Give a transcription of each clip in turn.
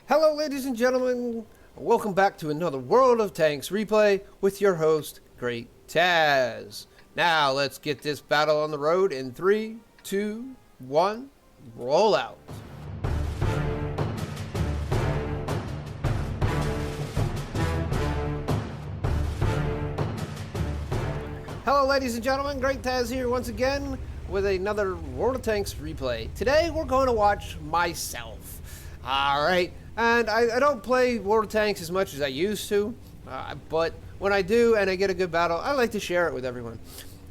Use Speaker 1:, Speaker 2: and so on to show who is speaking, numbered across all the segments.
Speaker 1: Hello ladies and gentlemen, welcome back to another World of Tanks replay with your host, GReattaz. Now let's get this battle on the road in 3, 2, 1, roll out. Hello ladies and gentlemen, GReattaz here once again with another World of Tanks replay. Today we're going to watch myself. Alright. And I don't play World of Tanks as much as I used to, but when I do and I get a good battle, I like to share it with everyone.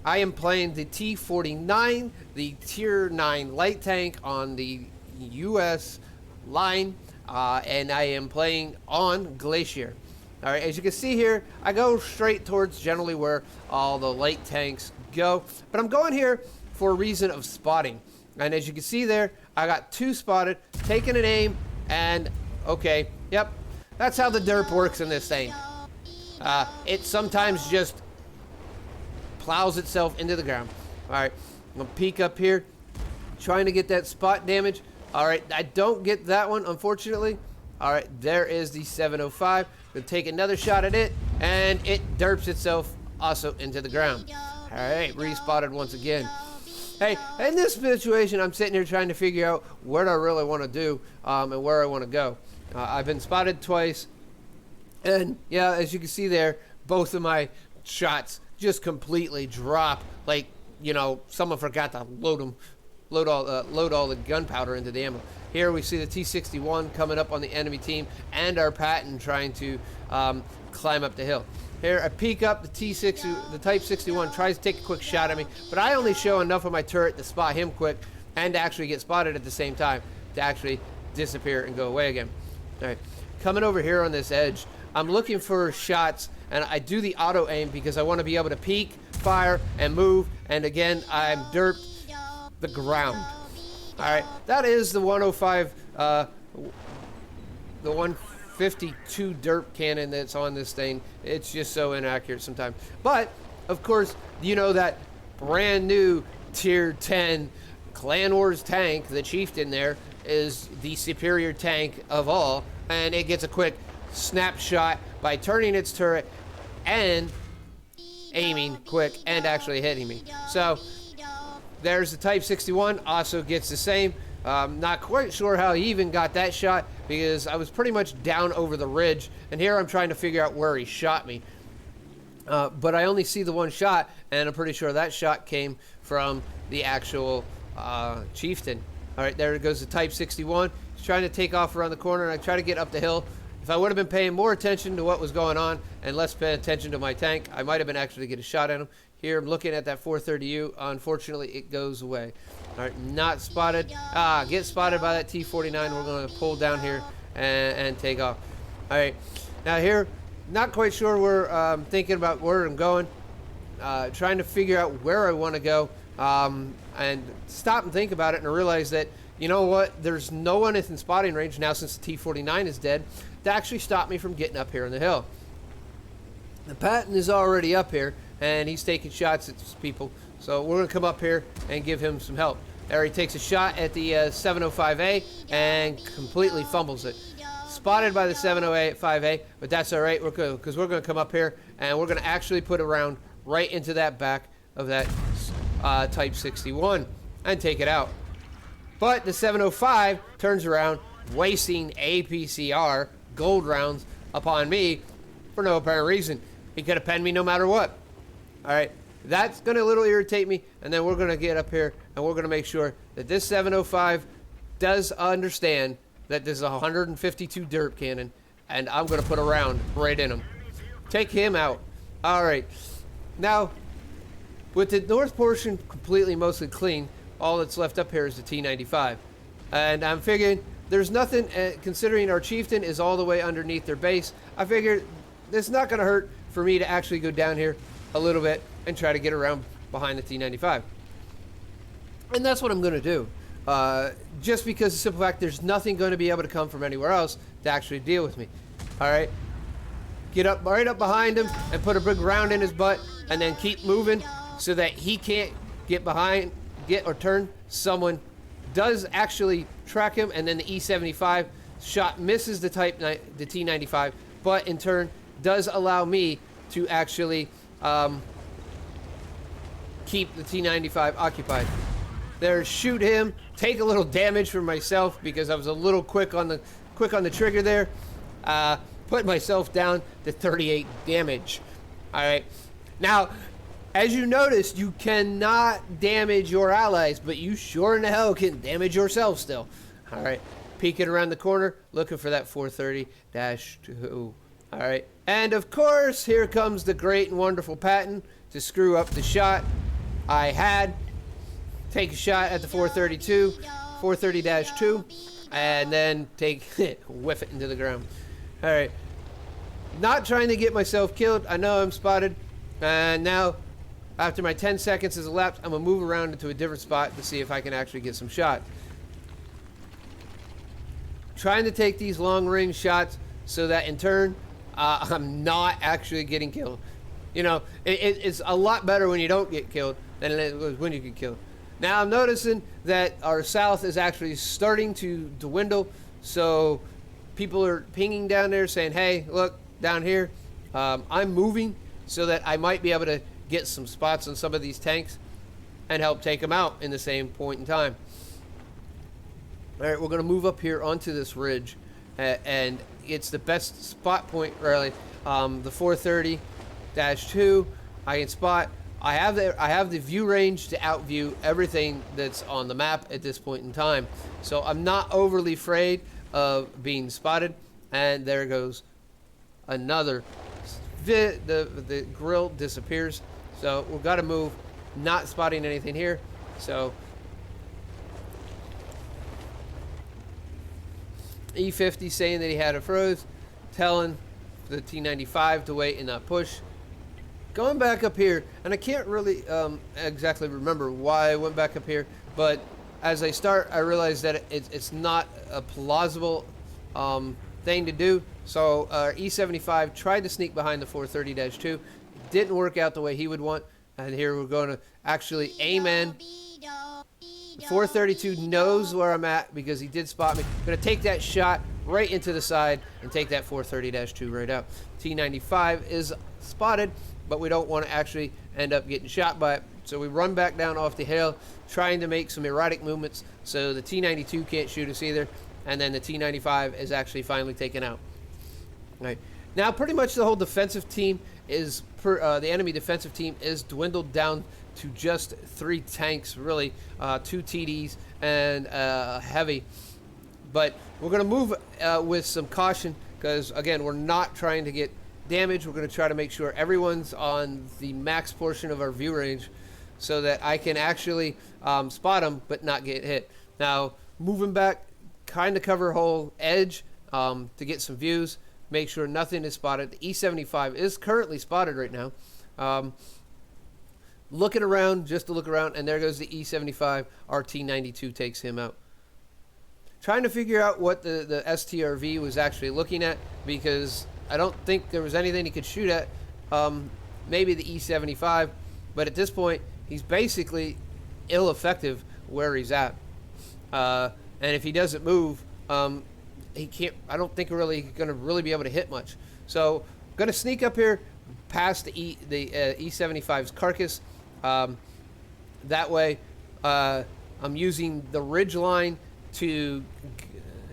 Speaker 1: I am playing the T49, the Tier 9 light tank on the US line, and I am playing on Glacier. Alright, as you can see here, I go straight towards generally where all the light tanks go, but I'm going here for a reason of spotting. And as you can see there, I got 2 spotted, taking an aim, and okay, yep, that's how the derp works in this thing. It sometimes just plows itself into the ground. Alright, I'm gonna peek up here, trying to get that spot damage. Alright, I don't get that one, unfortunately. Alright, there is the 705. Gonna take another shot at it, and it derps itself also into the ground. Alright, respotted once again. Hey, in this situation, I'm sitting here trying to figure out what I really want to do and where I want to go. I've been spotted twice, and yeah, as you can see there, both of my shots just completely drop. Like, you know, someone forgot to load all the gunpowder into the ammo. Here we see the T61 coming up on the enemy team, and our Patton trying to climb up the hill. Here, I peek up, the Type 61 tries to take a quick shot at me, but I only show enough of my turret to spot him quick and to actually get spotted at the same time to actually disappear and go away again. All right, coming over here on this edge, I'm looking for shots, and I do the auto aim because I want to be able to peek, fire, and move, and again, I'm derped the ground. All right, that is the 105, the 152 derp cannon that's on this thing. It's just so inaccurate sometimes. But, of course, you know that brand new Tier 10 Clan Wars tank, the Chieftain there, is the superior tank of all, and it gets a quick snapshot by turning its turret and aiming quick and actually hitting me. So, there's the Type 61, also gets the same. Not quite sure how he even got that shot because I was pretty much down over the ridge, and here I'm trying to figure out where he shot me. But I only see the one shot, and I'm pretty sure that shot came from the actual Chieftain. Alright, there goes the Type 61. He's trying to take off around the corner, and I try to get up the hill. If I would have been paying more attention to what was going on and less paying attention to my tank, I might have been actually get a shot at him. Here, I'm looking at that 430U. Unfortunately, it goes away. All right, not spotted. Get spotted by that T49. We're going to pull down here and take off. All right, now here, not quite sure where I'm thinking about where I'm going. Trying to figure out where I want to go and stop and think about it, and I realize that, you know what, there's no one within spotting range now since the T49 is dead to actually stop me from getting up here on the hill. The Patton is already up here, and he's taking shots at people, so we're going to come up here and give him some help. There he takes a shot at the 705A and completely fumbles it. Spotted by the 705A, but that's all right, because we're going to come up here and we're going to actually put a round right into that back of that Type 61 and take it out. But the 705 turns around, wasting APCR gold rounds upon me for no apparent reason. He could have penned me no matter what. Alright, that's going to a little irritate me, and then we're going to get up here and we're going to make sure that this 705 does understand that this is a 152 derp cannon, and I'm going to put a round right in him. Take him out. Alright, now with the north portion completely mostly clean, all that's left up here is the T95. And I'm figuring there's nothing, considering our Chieftain is all the way underneath their base, I figured it's not going to hurt for me to actually go down here a little bit and try to get around behind the T95. And that's what I'm going to do. Just because of the simple fact there's nothing going to be able to come from anywhere else to actually deal with me. Alright? Get up right up behind him and put a big round in his butt, and then keep moving so that he can't get or turn. Someone does actually track him, and then the E75 Shot misses the T95, but in turn does allow me to actually keep the T95 occupied. There, shoot him, take a little damage for myself because I was a little quick on the trigger there. Put myself down to 38 damage. All right. Now, as you noticed, you cannot damage your allies, but you sure in the hell can damage yourself still. All right. Peeking around the corner, looking for that 430-2. All right. And of course, here comes the great and wonderful Patton to screw up the shot I had. Take a shot at the 430-2, and then take whiff it into the ground. All right. Not trying to get myself killed. I know I'm spotted. And now, after my 10 seconds has elapsed, I'm going to move around into a different spot to see if I can actually get some shots. Trying to take these long-range shots so that in turn, I'm not actually getting killed. You know, it's a lot better when you don't get killed than it was when you get killed. Now I'm noticing that our south is actually starting to dwindle, so people are pinging down there saying, hey, look, down here, I'm moving so that I might be able to get some spots on some of these tanks and help take them out in the same point in time. All right, we're going to move up here onto this ridge, and it's the best spot point, really. The 430-2, I can spot. I have the view range to outview everything that's on the map at this point in time, so I'm not overly afraid of being spotted. And there goes another. The grill disappears, so we've got to move. Not spotting anything here, so E50 saying that he had a froze, telling the T95 to wait and not push. Going back up here, and I can't really exactly remember why I went back up here, but as I start, I realize that it's not a plausible thing to do. So E75 tried to sneak behind the 430-2. Didn't work out the way he would want, and here we're going to actually aim in. The 432 knows where I'm at because he did spot me. I'm going to take that shot right into the side and take that 430-2 right out. T95 is spotted, but we don't want to actually end up getting shot by it. So we run back down off the hill, trying to make some erratic movements so the T92 can't shoot us either. And then the T95 is actually finally taken out. All right. Now pretty much the whole defensive team is, the enemy defensive team is dwindled down to just 3 tanks, really, 2 TDs and heavy. But we're going to move with some caution because, again, we're not trying to get damage. We're going to try to make sure everyone's on the max portion of our view range so that I can actually spot them but not get hit. Now, moving back, kind of cover whole edge to get some views, make sure nothing is spotted. The E75 is currently spotted right now. Looking around, just to look around, and there goes the E75. Our T92 takes him out. Trying to figure out what the STRV was actually looking at because I don't think there was anything he could shoot at. Maybe the E75, but at this point, he's basically ill-effective where he's at. And if he doesn't move, he can't. I don't think really going to really be able to hit much. So I'm going to sneak up here past the E75's carcass. That way, I'm using the ridge line to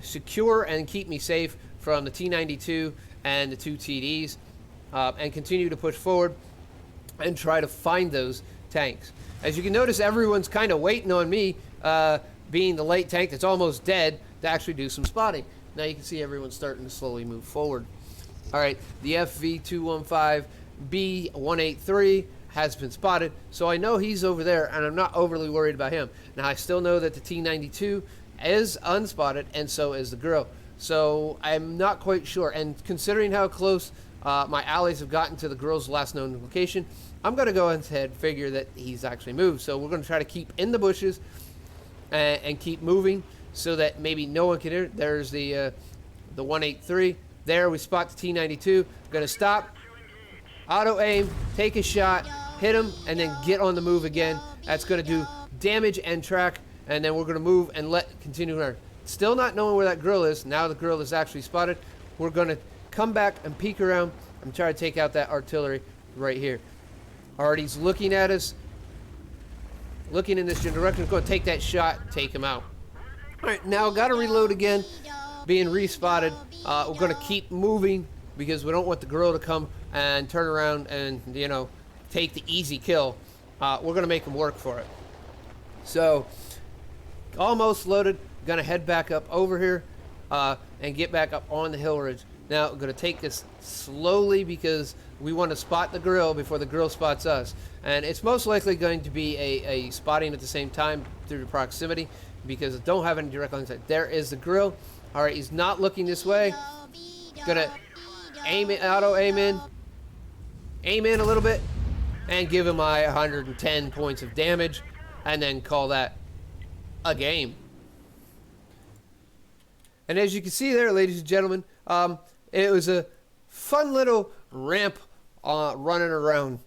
Speaker 1: secure and keep me safe from the T92 and the 2 TDs, and continue to push forward and try to find those tanks. As you can notice, everyone's kind of waiting on me, being the late tank that's almost dead, to actually do some spotting. Now you can see everyone's starting to slowly move forward. All right, the FV215B183 has been spotted, so I know he's over there, and I'm not overly worried about him. Now I still know that the T92 is unspotted, and so is the girl. So I'm not quite sure, and considering how close my allies have gotten to the girl's last known location, I'm going to go ahead and figure that he's actually moved. So we're going to try to keep in the bushes and keep moving so that maybe no one can hear. There's the 183. There we spot the T92. Going to stop, auto aim, take a shot, hit him, and then get on the move again. That's going to do damage and track, and then we're going to move and continue our Still not knowing where that grill is. Now the grill is actually spotted. We're going to come back and peek around and try to take out that artillery right here. Already he's looking at us. Looking in this direction. Going to take that shot. Take him out. Alright, now got to reload again. Being respotted. We're going to keep moving because we don't want the grill to come and turn around and, you know, take the easy kill. We're going to make him work for it. So, almost loaded. Going to head back up over here and get back up on the hill ridge. Now, I'm going to take this slowly because we want to spot the grill before the grill spots us. And it's most likely going to be a spotting at the same time through the proximity because I don't have any direct line of sight. There is the grill. All right, he's not looking this way. Going to aim it, auto aim in a little bit, and give him my 110 points of damage, and then call that a game. And as you can see there, ladies and gentlemen, it was a fun little ramp running around.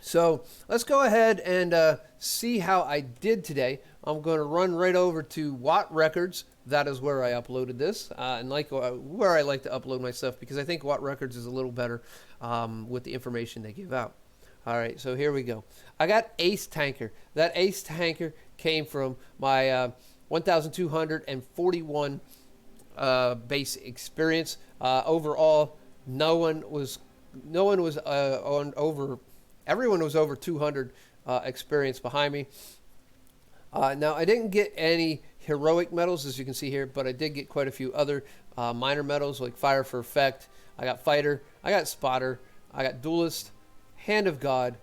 Speaker 1: So let's go ahead and see how I did today. I'm going to run right over to Watt Records. That is where I uploaded this, and where I like to upload my stuff because I think Watt Records is a little better with the information they give out. All right, so here we go. I got Ace Tanker. That Ace Tanker came from my 1,241 base experience. Overall, everyone was over 200 experience behind me. Now, I didn't get any heroic medals, as you can see here, but I did get quite a few other minor medals, like Fire for Effect. I got Fighter, I got Spotter, I got Duelist, Hand of God,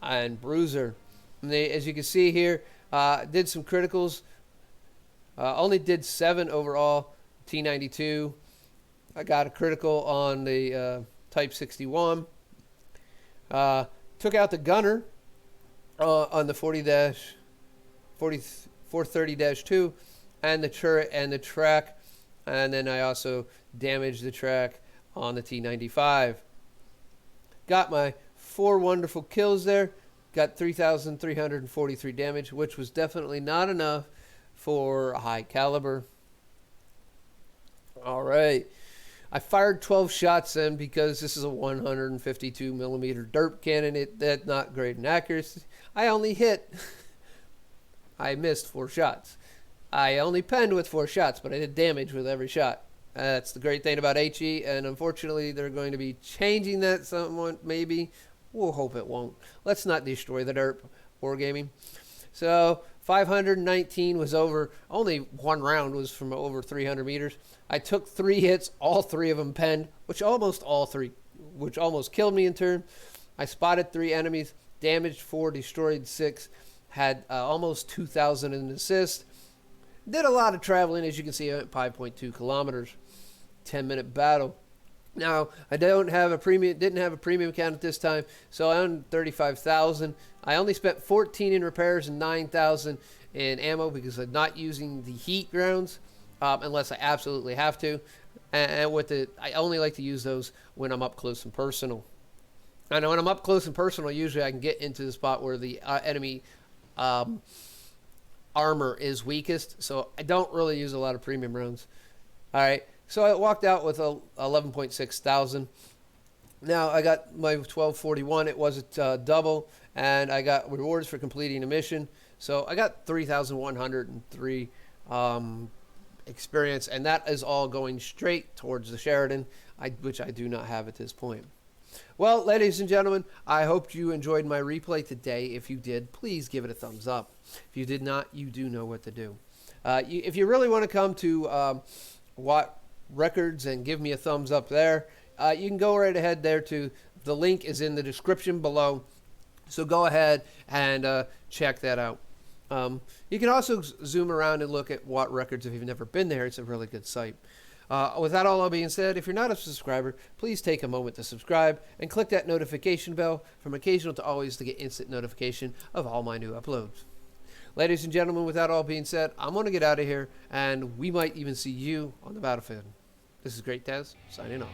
Speaker 1: and Bruiser. And as you can see here, did some criticals. Only did 7 overall, T92. I got a critical on the Type 61. Took out the gunner on the 430-2 and the turret and the track, and then I also damaged the track on the T95. Got my 4 wonderful kills there. Got 3,343 damage, which was definitely not enough for a high caliber. All right. I fired 12 shots in because this is a 152 millimeter derp cannon. That's not great in accuracy. I only hit. I missed 4 shots. I only penned with 4 shots, but I did damage with every shot. That's the great thing about HE, and unfortunately, they're going to be changing that somewhat, maybe. We'll hope it won't. Let's not destroy the Derp Wargaming. So, 519 was over. Only 1 round was from over 300 meters. I took 3 hits, all 3 of them penned, which almost killed me in turn. I spotted 3 enemies, damaged 4, destroyed 6, had almost 2,000 in assist. Did a lot of traveling, as you can see. I went 5.2 kilometers. 10-minute battle. Now, I didn't have a premium count at this time, so I owned 35,000. I only spent 14 in repairs and 9,000 in ammo because I'm not using the heat rounds unless I absolutely have to. And I only like to use those when I'm up close and personal. And when I'm up close and personal, usually I can get into the spot where the enemy armor is weakest, so I don't really use a lot of premium rounds. All right. So I walked out with 11.6 thousand. Now I got my 1241. It wasn't double, and I got rewards for completing a mission. So I got 3,103 experience, and that is all going straight towards the Sheridan, which I do not have at this point. Well, ladies and gentlemen, I hope you enjoyed my replay today. If you did, please give it a thumbs up. If you did not, you do know what to do. If you really want to come to Watt Records and give me a thumbs up there, you can go right ahead there to the link is in the description below, so go ahead and check that out. You can also zoom around and look at Watt Records if you've never been there. It's a really good site. With that all being said, if you're not a subscriber, please take a moment to subscribe and click that notification bell from occasional to always to get instant notification of all my new uploads. Ladies and gentlemen, with that all being said, I'm going to get out of here, and we might even see you on the battlefield. This is GReattaz, signing off.